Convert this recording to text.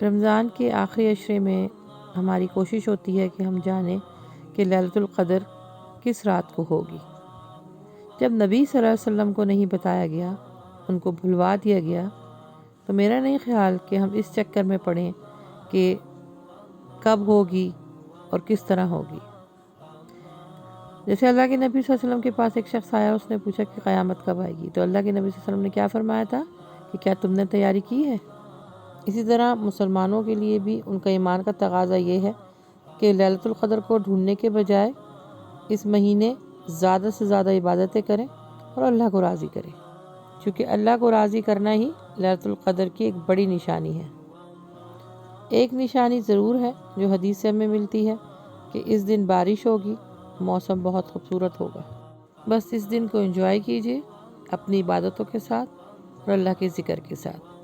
رمضان کے آخری عشرے میں ہماری کوشش ہوتی ہے کہ ہم جانیں کہ لیلۃ القدر کس رات کو ہوگی۔ جب نبی صلی اللہ علیہ وسلم کو نہیں بتایا گیا، ان کو بھلوا دیا گیا، تو میرا نہیں خیال کہ ہم اس چکر میں پڑیں کہ کب ہوگی اور کس طرح ہوگی۔ جیسے اللہ کے نبی صلی اللہ علیہ وسلم کے پاس ایک شخص آیا، اس نے پوچھا کہ قیامت کب آئے گی، تو اللہ کے نبی صلی اللہ علیہ وسلم نے کیا فرمایا تھا کہ کیا تم نے تیاری کی ہے؟ اسی طرح مسلمانوں کے لیے بھی ان کا ایمان کا تقاضا یہ ہے کہ لیلۃ القدر کو ڈھونڈنے کے بجائے اس مہینے زیادہ سے زیادہ عبادتیں کریں اور اللہ کو راضی کریں، کیونکہ اللہ کو راضی کرنا ہی لیلۃ القدر کی ایک بڑی نشانی ہے۔ ایک نشانی ضرور ہے جو حدیث سے ہمیں ملتی ہے کہ اس دن بارش ہوگی، موسم بہت خوبصورت ہوگا۔ بس اس دن کو انجوائے کیجیے اپنی عبادتوں کے ساتھ اور اللہ کے ذکر کے ساتھ۔